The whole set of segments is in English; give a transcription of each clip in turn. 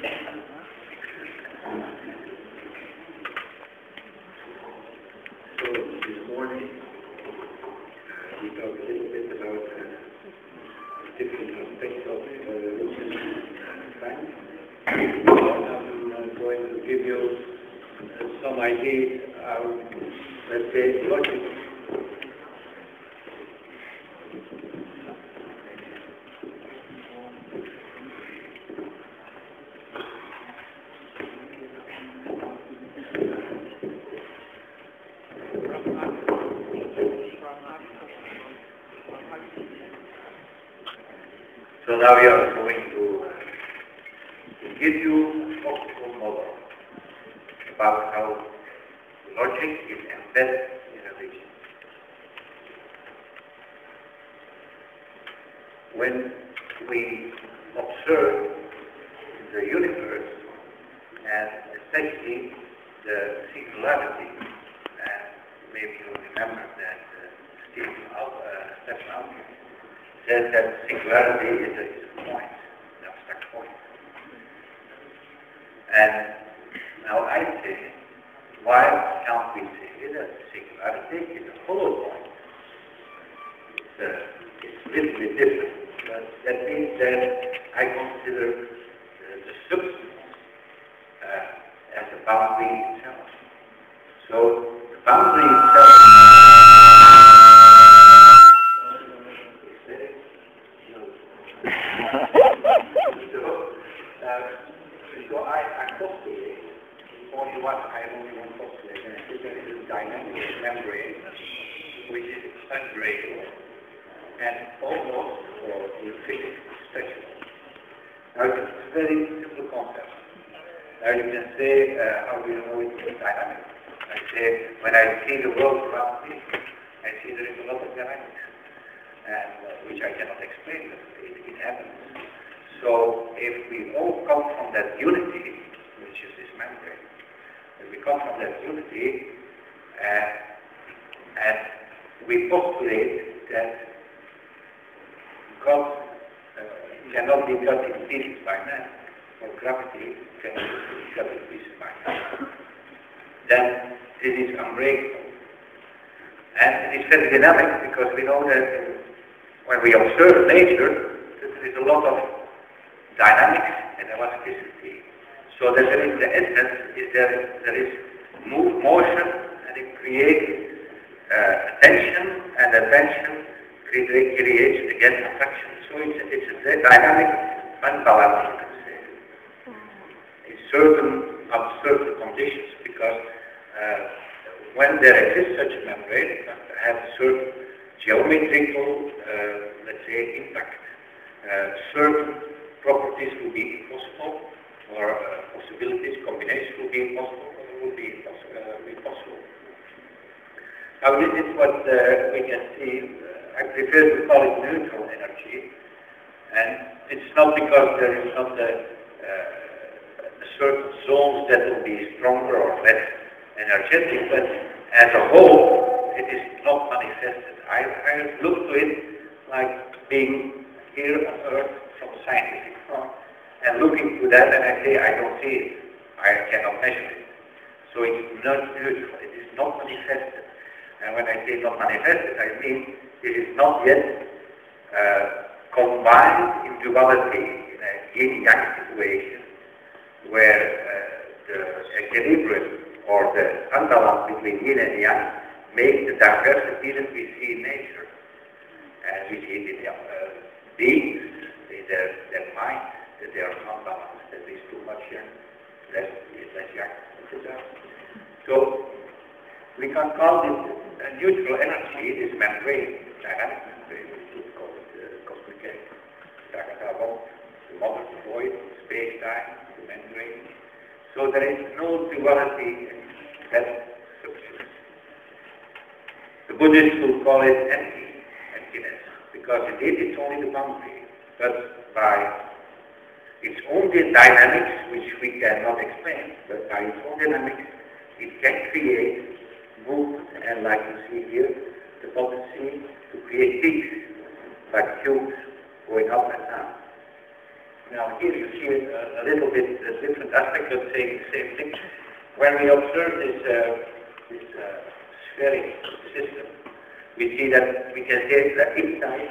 So this morning we talked a little bit about different aspects of Loukas science. I'm going to give you some ideas of, let's say, logic. So now we are going to give you a possible model about how logic is embedded in a region. When we observe the universe, and especially the singularity, and maybe you remember that Stephen Hawking says that singularity is a point, an abstract point. And now I say, why can't we say that singularity is a hollow point? It's a little bit different, but that means that I consider the substance as a boundary itself. So the boundary itself so I postulate only one postulate, and this is a dynamic membrane which is unbreakable and almost or fixed structure. Now it's a very simple concept. Now you can say, how do you know it's dynamic? I say, when I see the world around me, I see there is a lot of dynamics, and which I cannot explain, but it happens. So if we all come from that unity, which is this membrane, if we come from that unity, and we postulate that God cannot be cut in pieces by man, or gravity cannot be cut in pieces by man, then this is unbreakable. And it is very dynamic, because we know that when we observe nature, there is a lot of dynamics and elasticity. So that there is the essence is there is motion, and it creates tension, and the tension creates again attraction. So it's a dynamic unbalance, you can say, in certain conditions, because when there exists such a membrane, it has a certain geometrical, let's say, impact. Certain properties will be impossible, or possibilities, combinations will be impossible, or will be possible. Now this is what we can see. I prefer to call it neutral energy, and it's not because there is not certain zones that will be stronger or less energetic, but as a whole, it is not manifested. I look to it like being here on Earth from a scientific front, and looking to that, and I say, I don't see it. I cannot measure it. So it's not neutral. It is not manifested. And when I say not manifested, I mean it is not yet combined in duality, in a yin-yang situation, where the equilibrium or the unbalance between yin and yang makes the diversity that we see in nature. And we see it in beings, in their mind, that they are unbalanced, that there is too much yang, less yang, etc. So we can call this a neutral energy, this membrane, dynamic membrane, we could call it cosmic the mother, the void, space-time, the membrane. So there is no duality in that substance. The Buddhists will call it emptiness, because indeed it's only the boundary, but by its own dynamics, which we cannot explain, but by its own dynamics, it can create movement, and like you see here, the potency to create peaks, like cubes going up and down. Now here you see a little bit different aspect of saying the same thing. When we observe this spheric system, we see that we can say that inside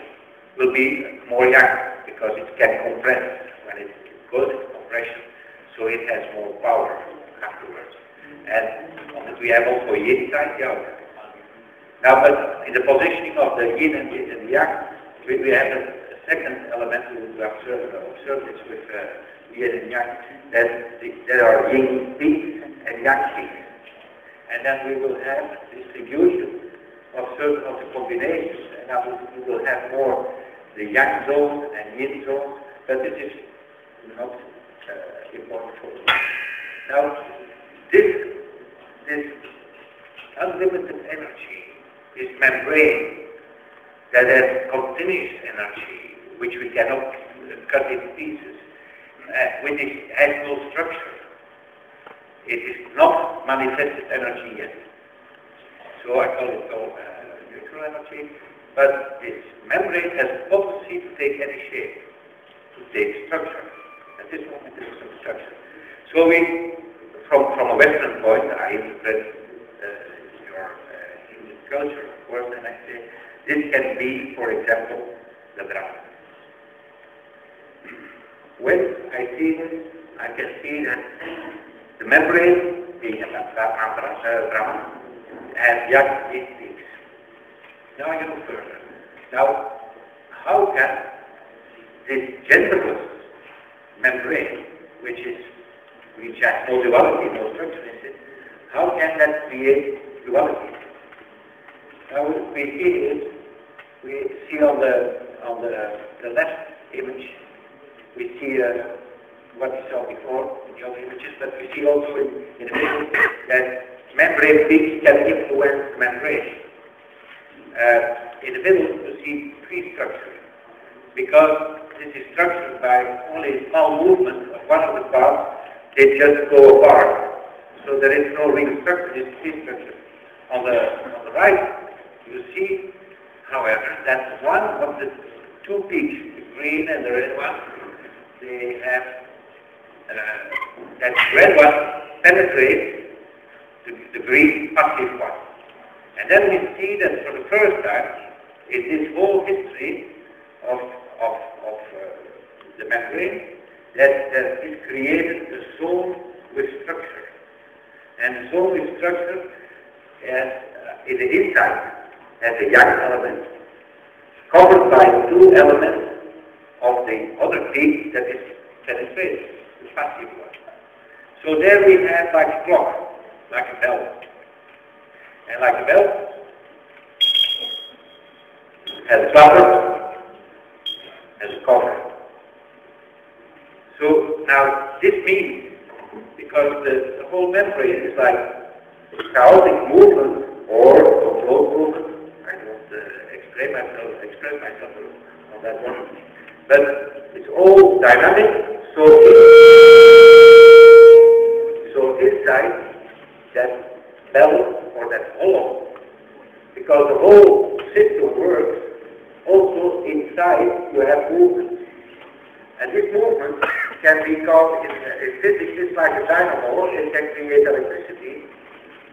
will be more yang because it can compress when it goes into compression, so it has more power afterwards. And we have also yin side, yang. Now, but in the positioning of the yin and the yang, we have a second element to observe this with yin and yang, that there are yin peaks and yang peaks. And then we will have distribution of certain of the combinations, and now we will have more the yang zones and yin zones, but this is not important for us. Now, this unlimited energy, this membrane that has continuous energy, which we cannot cut in pieces, with its actual structure, it is not manifested energy yet. So I call it neutral energy, but this membrane has the potency to take any shape, to take structure. At this moment, it is some structure. So we, from a Western point, I interpret your Indian culture, of course, and I say this can be, for example, the Brahman. When I see this, I can see that the membrane, being a Brahman, has yang peaks. Now I go further. Now, how can this genderless membrane, which has no duality, no structure in it, how can that create duality? Now we see on the left image, we see what we saw before in the other images, but we see also in the middle that membrane peaks can influence the membrane. In the middle, you see tree structure, because this is structured by only a small movement of one of the parts. They just go apart, so there is no real structure. This tree structure. On the right, you see, however, that one of the two peaks, the green and the red one, they have that red one penetrates the green passive one. And then we see that for the first time in this whole history of the membrane, that is created a zone with structure. And the zone with structure has, in the inside, has a yang element, covered by two elements of the other peak that is penetrated, the passive one. So there we have like a clock, like a bell. And like a bell, has a clapper, has a cover. So now this means, because the whole membrane is like chaotic movement or controlled movement, I don't express myself on that one, but it's all dynamic, so inside that bell or that hollow, because the whole system works, also inside you have movement. And this movement can be called, in physics, it's like a dynamo, it can create electricity,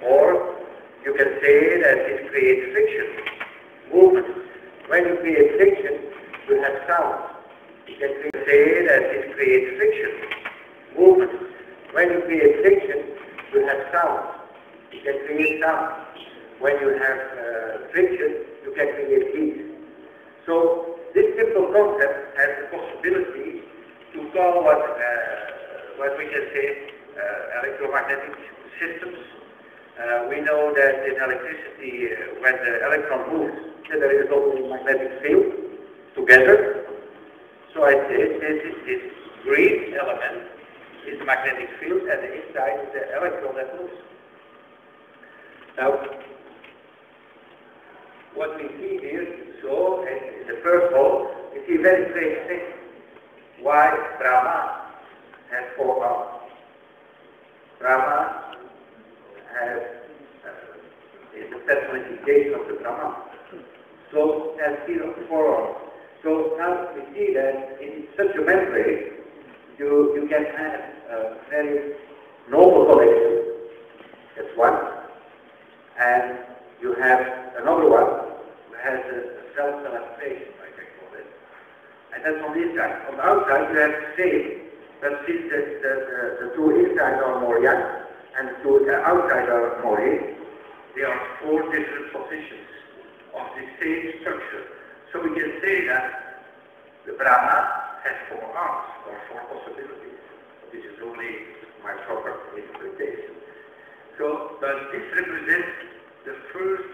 or you can say that it creates friction, movement. When you create friction, you have sound. You can say that it creates friction, movement. When you create friction, you have sound. You can create sound. When you have friction, you can create heat. So this simple concept has the possibility to call what we can say electromagnetic systems. We know that in electricity, when the electron moves, there is also a magnetic field together. So I say this green element is the magnetic field, and the inside is the electron that moves. Now, what we see here, so in the first hole, we see a very strange thing. Why Brahma has 4 arms? Brahma is the personification of the Brahman. So has 4 arms. So now we see that in such a membrane, can have a very normal collection. That's one. And you have another one who has a self-illustration, like I call it. And that's on this side. On the outside, you have the same, but since the two inside are more young and the two outside are more in, there are four different positions of the same structure. So we can say that the Brahma has four arms or four possibilities. This is only my proper interpretation. So, but this represents the first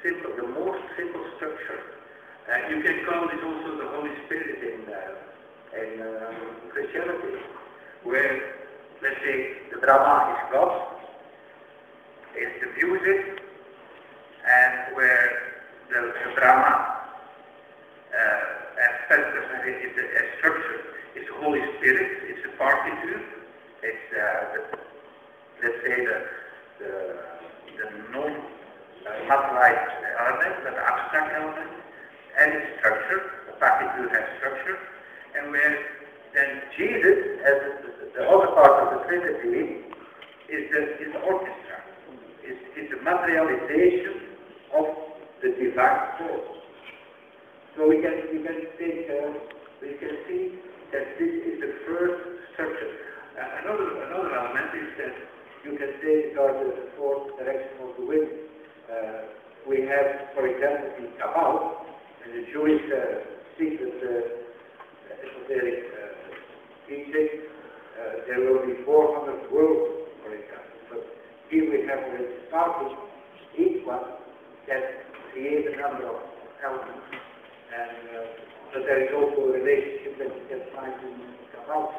simple, the most simple structure. You can call this also the Holy Spirit in Christianity, where, let's say, the Brahma is God, is the music, and where the Brahma is a structure, it's the Holy Spirit, it's a particle, it's let's say the non-materialized element, but the abstract element, and its structure. The particle has structure, and where then Jesus, as the other part of the Trinity, is the orchestra, is the materialization of the divine source. So we can take, we can see that this is the first structure. Another element is that you can say because of the fourth direction of the wind. We have, for example, in Kabbalah, in the Jewish secret esoteric teaching, there will be 400 worlds, for example. But here we have already started each one that creates a number of elements. And but there is also a relationship that you can find in Kabbalah.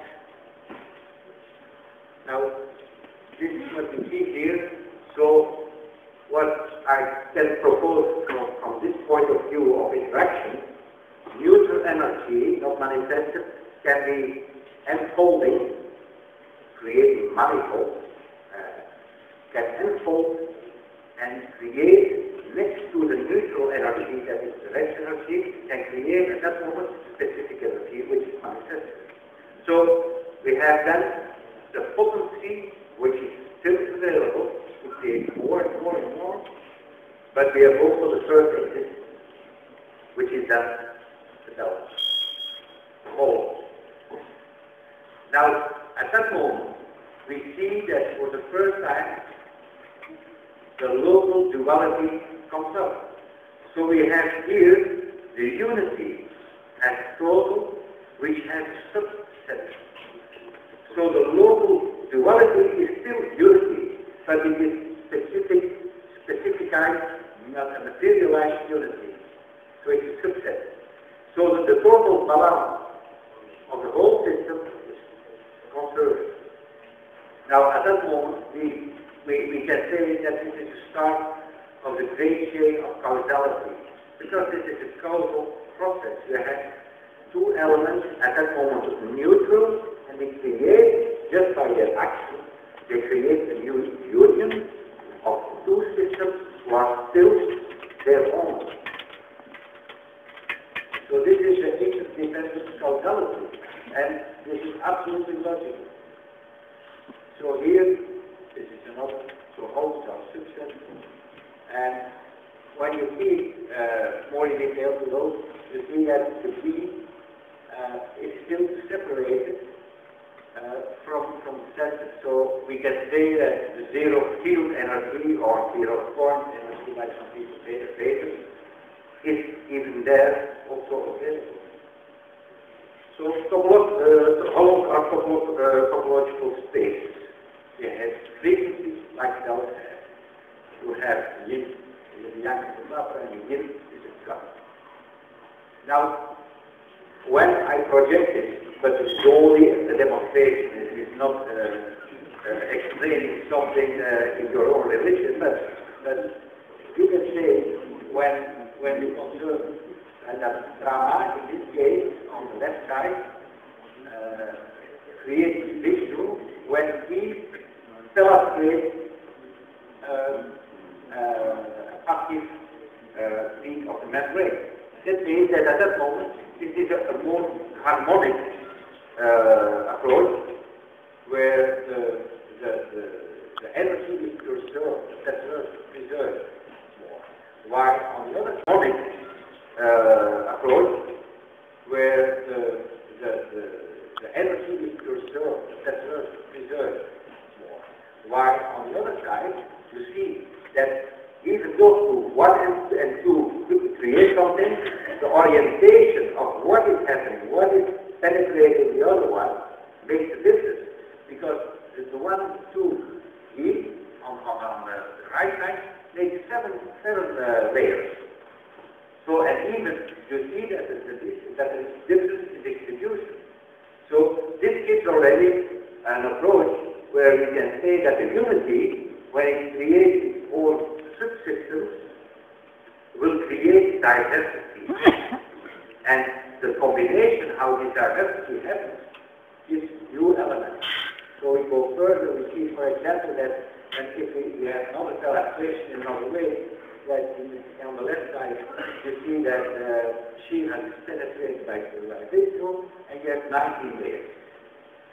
Now, this is what we see here. So, what I can propose from this point of view of interaction, neutral energy, not manifested, can be unfolding, creating manifolds, can unfold and create next to the neutral energy, that is the rest energy, can create at that moment specific energy which is manifested. So we have then the potency which is still available to create more and more and more, but we have also the third existence, which is then the self, the whole. Now, at that moment, we see that for the first time, the local duality comes up. So we have here the unity as total, which has a subset. So the local duality is still unity, but it is specificized, not a materialized unity. So it's a subset. So the total balance of the whole system is conserved. Now at that moment, we can say that this is the start of the great chain of causality, because this is a causal process. You have two elements at that moment neutral, and they create, just by their action, they create a new union of two systems who are still their own. So this is the interdependent causality, and this is absolutely logical. So here, this is another, so hosts are subsets. And when you see more in detail to those, you see that the B is still separated from the center. So we can say that the zero field energy or zero point energy, like some people say, is even there also available. So hollows are topological spaces. They have frequencies like those have. You have yin, the yang is the upper, and the yin is the cup. Now, when I project it, but it's only a demonstration, it is not explaining something in your own religion, but you can say when you observe that Brahma, in this case, on the left side, creates Vishnu when he illustrates active peak of the membrane. That means that at that moment, it is a more harmonic approach, orientation of what is happening, what is penetrating the other one, makes a difference. Because the 1, 2, heat on the right side makes seven layers. So, and even you see that there is difference in distribution. So, this gives already an approach where we can say that the unity, when it creates its own subsystems, will create diversity. And the combination, how this diversity happens, gives new elements. So we go further, we see, for example, that if we have another illustration in another way, that on the left side, you see that Sheena is penetrated by this group, and you have 19 layers.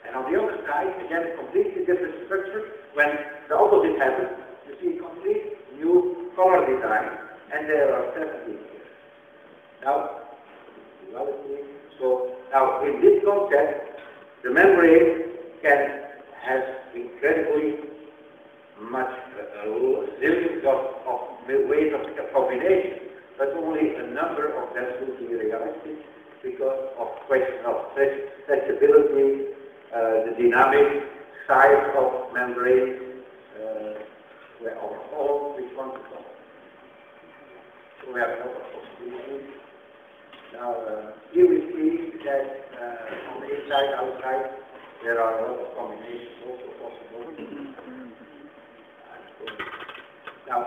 And on the other side, again, a completely different structure. When the opposite happens, you see a complete new color design, and there are 17 layers. Now, duality. So now, in this concept, the membrane has incredibly much zillions of ways of combination, but only a number of them will be realistic because of question of stretchability, the dynamic size of membranes, where all which one to come. So we have a lot of possibilities. Now, here we see that on the inside, outside, there are a lot of combinations also possible. Now,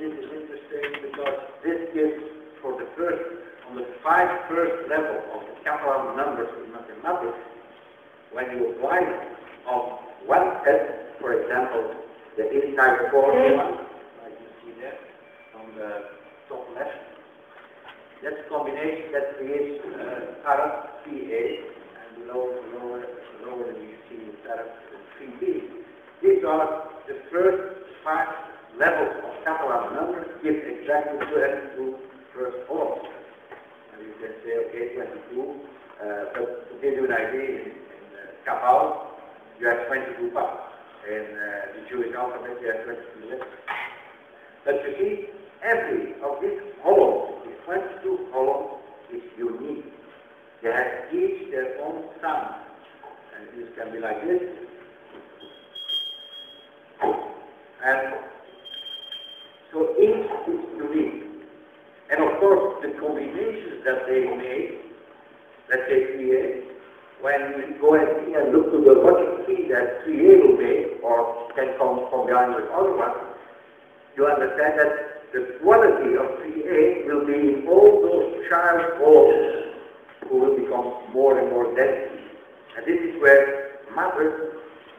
this is interesting because this gives, for the first, on the first level of the Kaplan numbers in mathematics, when you apply on one set, for example, the inside formula, like you see there, on the top left, that's a combination that creates current CA, and lower you see the current 3B. These are the first 5 levels of Kaplan numbers, give exactly 22 first columns. And you can say, okay, 22, but to give you an idea, in Kabbalah, you have 22 parts. In the Jewish alphabet, you have 22 letters. But you see, every of these columns, these 22 columns, is unique. They have each their own sound. And this can be like this. And so each is unique. And of course, the combinations that they make, that they create, when we go and see and look to the logic tree that 3A will make, or can come combined with other ones, you understand that the quality of 3A will be in all those child columns who will become more and more dense. And this is where matter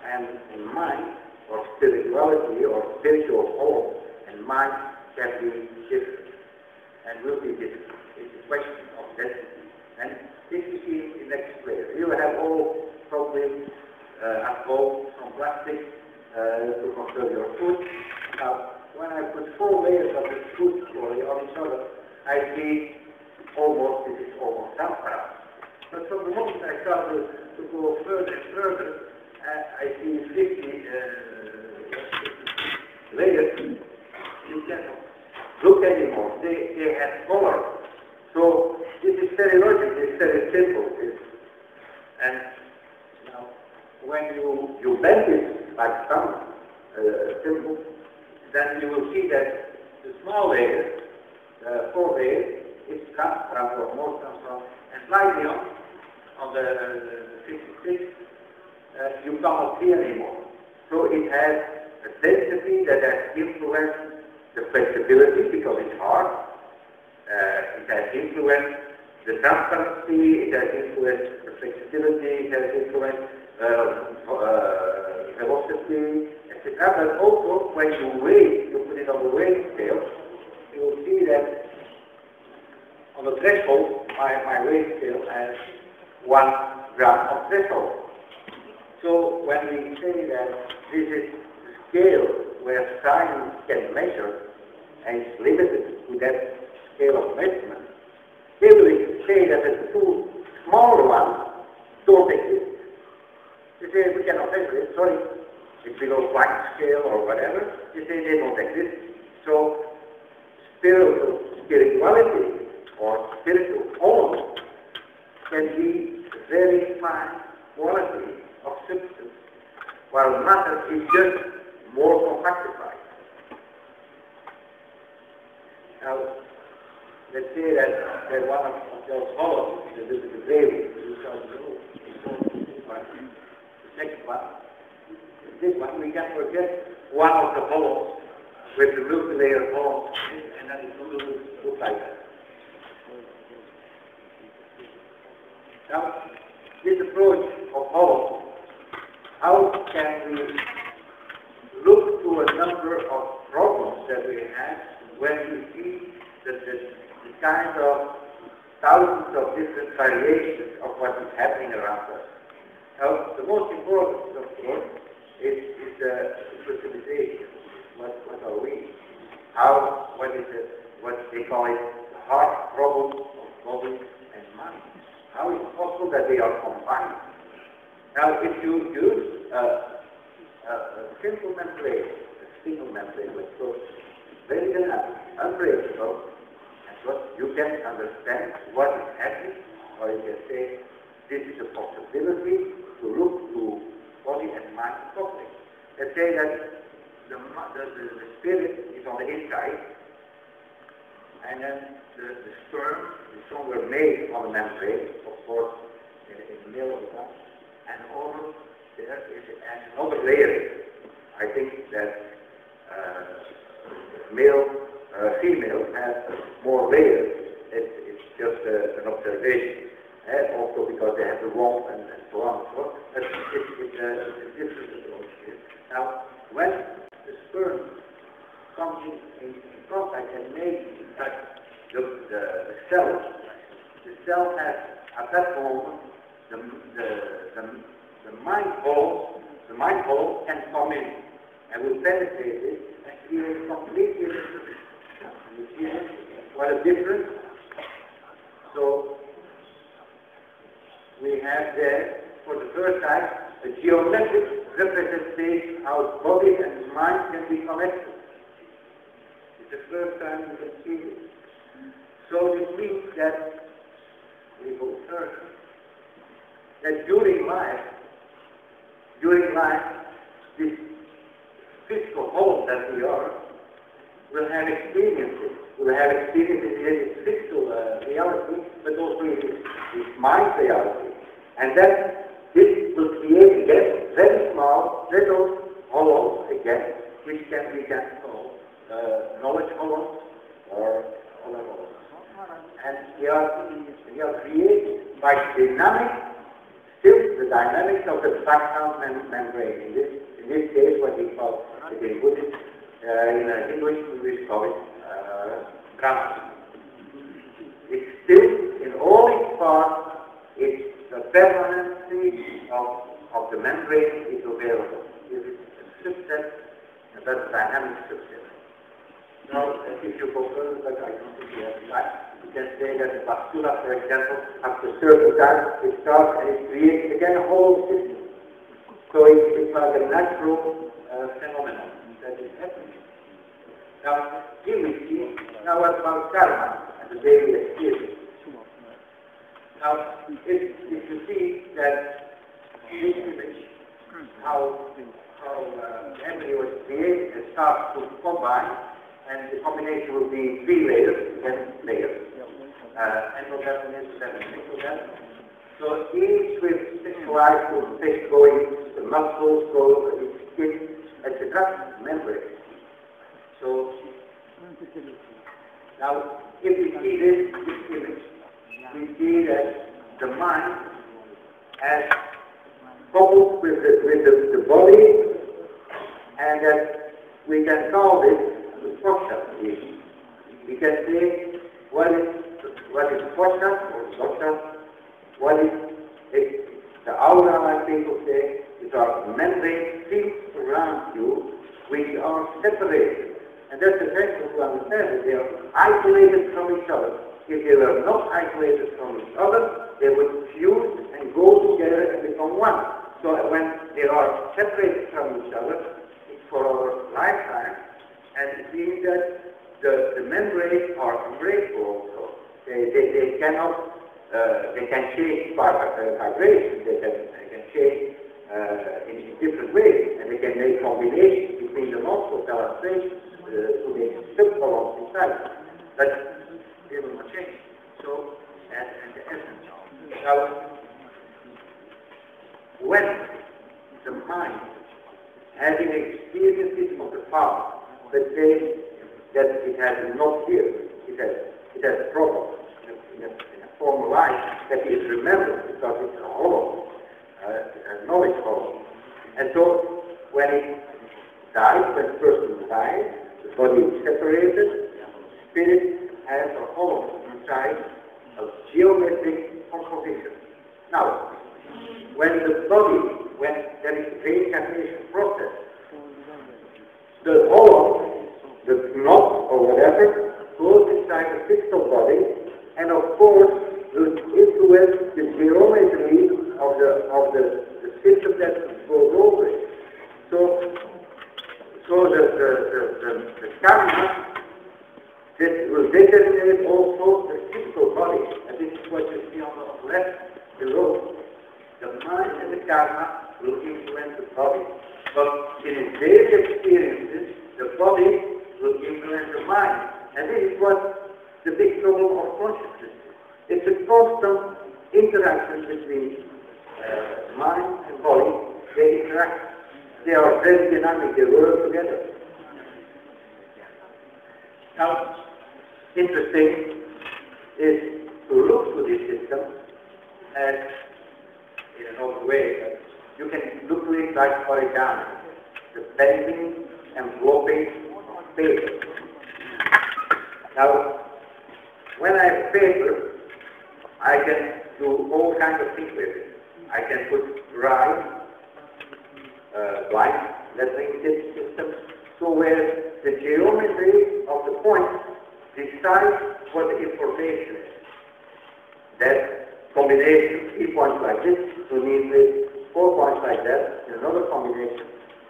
and mind, or spirituality, or spiritual form, and mind can be different, and will be different. It's a question of density. And this you see in the next layer. You have all probably at home some plastic to conserve your food. Now, when I put 4 layers of this food on each other, I see this is almost transparent. But from the moment I start to go further and further, I see 50 layers. You cannot look anymore. They have color. So this is very logical. It's very simple. And now, when you bend it like some symbol, then you will see that the small layer, the 4 layers, is transparent or more transparent, and slightly on the 56, you cannot see anymore. So it has a density that has influenced the flexibility because it's hard. It has influenced the transparency, it has influenced the flexibility, it has influenced velocity, etc. But also, when you weigh, you put it on the weighing scale, you will see that on the threshold, my weighing scale has 1 gram of threshold. So when we say that this is the scale where science can measure, and it's limited to that scale of measurement, here we say that the 2 smaller ones don't exist. You say we cannot measure it, sorry, it's below Planck scale or whatever. You say they don't exist. So spirituality or spiritual hollow can be a very fine quality of substance, while matter is just more compactified. Now, let's say that one of those hollows, the gravy, the next one, this one, we can forget one of the hollows with the multi-layer hollow, and then it will look like that. Now, this approach of hollows, how can we look to a number of problems that we have when we see that the kind of thousands of different variations of what is happening around us? Now, the most important, of course, is the utilization. What are we? What they call it, the hard problem of body and mind. How is it possible that they are combined? Now, if you use a simple membrane, a single membrane, which goes very dynamic, unbreakable, and what you can understand what is happening, or you can say, this is a possibility to look to body and mind properly. Let's say that the spirit is on the inside, and then the sperm is somewhere made on the membrane, of course, in the middle of that, and over there is another layer. I think that female has more layers. It's just an observation. Also because they have the warmth and so on and so forth. But it's a different approach here. Now, when the sperm comes in contact and makes the cell has at that moment the mind hole can come in and will penetrate it and create completely different. You see what a difference? So we have there, for the first time, a geometric representation how body and mind can be connected. It's the first time you can see this. So this means that we go further. That during life, this physical home that we are, will have experiences. We'll have experiences in its physical reality, but also in its mind reality. And then this will create again very small little hollows again, which we can call knowledge hollows or other hollows. And we are created by the dynamics of the background membrane. In this case, what we call in Buddhist, in English we call it Brahma. It's still, in all its parts, the permanency of the membrane is available. It is a subset, and that's a dynamic subset. Now, if you go further, but I don't think we have time, you can say that the bacteria, for example, after a certain time, it starts and it creates again a whole system. So it's like a natural phenomenon that is happening. Now, here we see, now what about karma and the daily experience? Now, if you see that this image, how the embryo is created and starts to combine, and the combination will be 3 layers, 10 layers. Endoderm, mesoderm, and ectoderm. So each with sexualized will take going, the muscles go, the skin, etc. membrane. So now, if we see this image, we see that the mind has coupled with the body, and that we can call this the posture. We can say what is posture or dosha, what is the aura, like people say, is our membrane fields around you which are separated. And that's essential to understand that they are isolated from each other. If they were not isolated from each other, they would fuse and go together and become one. So when they are separated from each other, it's for our lifetime, and it means that the membranes are unbreakable also. They cannot, they can change by vibration, they can change in different ways, and they can make combinations between the multiple illustrations to make subcolumns inside. But they will not change. So, and the essence. Now, when the mind, having experiences of the past, but says that it has not here, it has a problem in a formal life that is remembered because it's a hollow, a knowledge hollow. And so when it dies, when the person dies, the body is separated, spirit has a hollow inside of geometric composition. Now, when the body, when there is a reincarnation process, the hollow, the knot or whatever, goes inside the physical body, and of course will influence the geometry of the system that goes over it. So the karma that will determine also the physical body, and this is what you see on the left below. The mind and the karma will influence the body, but in its daily experiences, the body will influence the mind. And this is what the big problem of consciousness is. It's a constant interaction between mind and body. They interact. They are very dynamic. They work together. Now, interesting is to look to this system as in another way. But you can look to it like origami, the bending and enveloping of paper. Now, when I have paper, I can do all kinds of things with it. I can put dry, blind lettering systems, so where the geometry of the point decides what the information is. That combination, 3 points like this, will mean this, 4 points like that, and another combination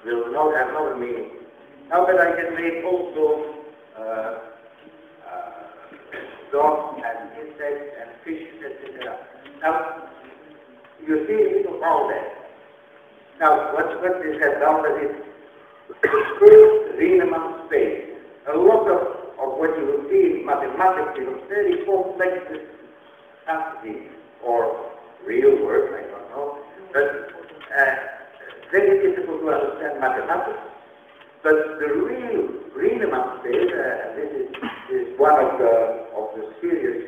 will not have another meaning. Now that I can make also dogs and insects and fishes, etc. Now, you see a little all that. Now, what this has done is first Riemann space. A lot of what you will see in mathematics is very complex entities or real work, I don't know, but very difficult to understand mathematics. But the real Riemann space, this is one of the serious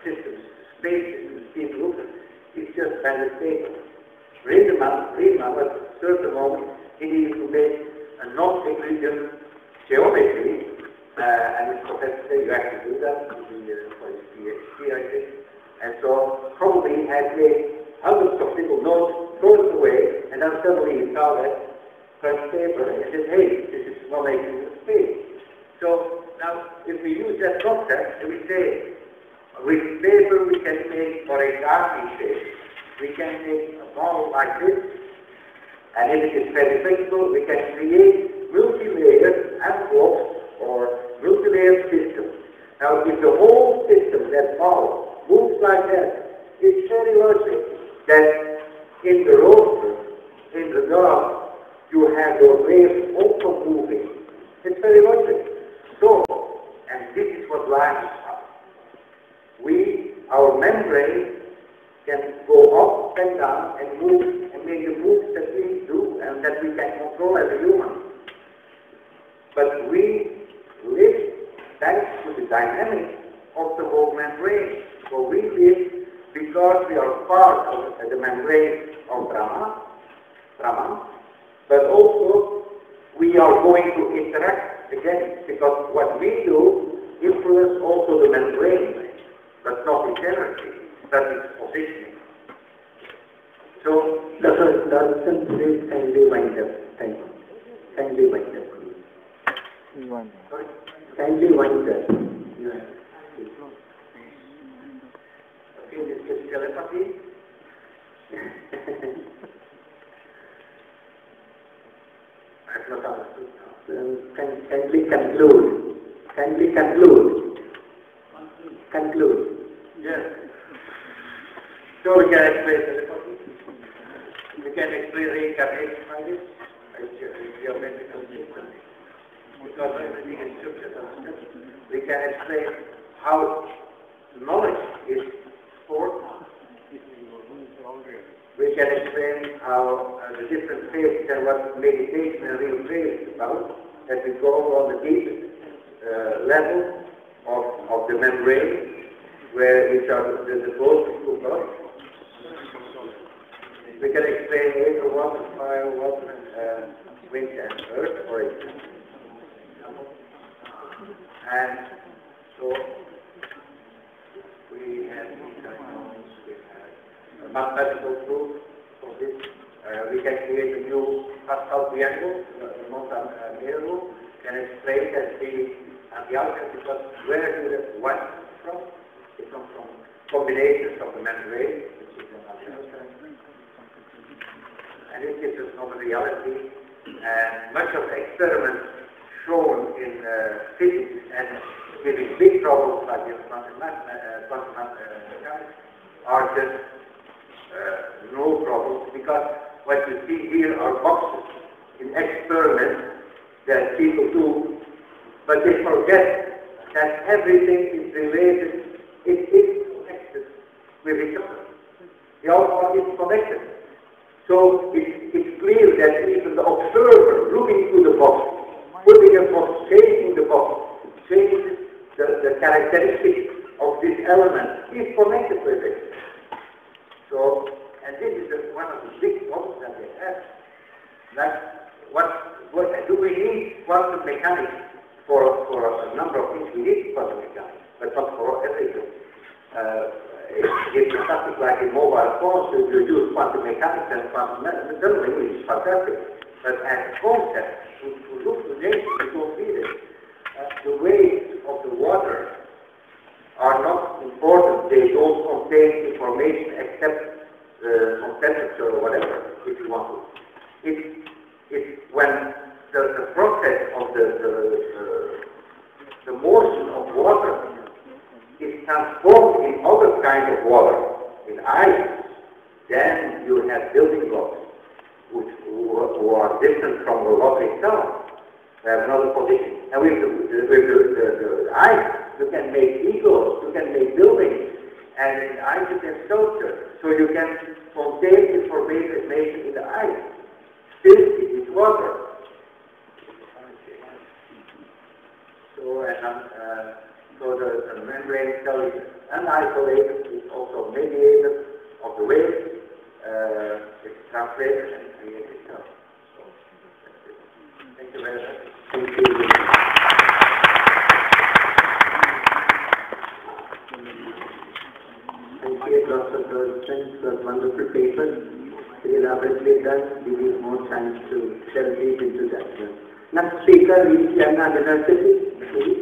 systems, space systems people look at, is just banded paper. Riemann, at a certain moment, he needed to make a non-Euclidean geometry, and his professor said, you have to do that, for his PhD, I think. And so, probably he had made hundreds of little notes, thrown it away, and then suddenly he saw that fresh paper, and he said, hey, this is non-Euclidean space. So, now, if we use that concept, we say, with paper we can make origami shape. We can make a ball like this, and if it is very flexible, we can create multi-layered envelopes or multi-layered systems. Now, if the whole system, that ball, moves like that, it's very logical that in the roaster, in the dog, you have those layers also moving. It's very logical. So, and this is what life is about. Our membrane can go up and down and move and make the moves that we do and that we can control as a human. But we live thanks to the dynamics of the whole membrane. So we live because we are part of the membrane of Brahman, but also we are going to interact again because what we do influences also the membrane, but not its energy, but its positioning. So, Dr. please kindly wind up. Thank you. Kindly wind up, please. Sorry? Kindly wind up. Okay, this is telepathy. I've not understood now. Kindly conclude. Kindly conclude. conclude. Yes. So we can explain telepathy. We can explain reincarnation by this, geometrical system, because everything is scripture. We can explain how knowledge is stored. We can explain how the different phases and what meditation and real faith is about, as we go on the deepest level of the membrane, which are the closest to God. We can explain air, water, fire, water, wind, and earth, for example. And so we have a mathematical proof for this. We can create a new Pascal triangle, Montanero, can explain that the outcome, because where do the one from? It comes from combinations of the membrane, which is an and it gives us no reality. And much of the experiments shown in physics and giving big troubles like in quantum mechanics are just no problems, because what you see here are boxes in experiments that people do, but they forget that everything is related, it is connected with each other. The all is connected. So it's clear that even the observer looking through the box, putting a box, changing the box, changes the characteristics of this element, is connected with it. So, and this is one of the big problems that they have. Like, what do we need quantum mechanics for a number of things? We need quantum mechanics, but not for everything. It's fantastic, like in mobile phones, you use quantum mechanics and quantum tunneling, which is fantastic. But as a concept, to look to nature, you don't need it. The waves of the water are not important. They don't contain information except some temperature or whatever, if you want to. It's when the process of the motion of water is transformed in other kind of water, in ice, then you have building blocks who are different from the water itself. They have another position. And with the ice, you can make eagles, you can make buildings, and in ice you can sculpture. So you can contain information in the ice. Still, it is water. So the membrane cell is unisolated, it's also mediated of the waves, it's translated and created itself. So that's it. Thank you very much. Thank you. Thank you, lots of things, wonderful papers. Elaborately done, give you more chance to delve deep into that. Next speaker is Jan University.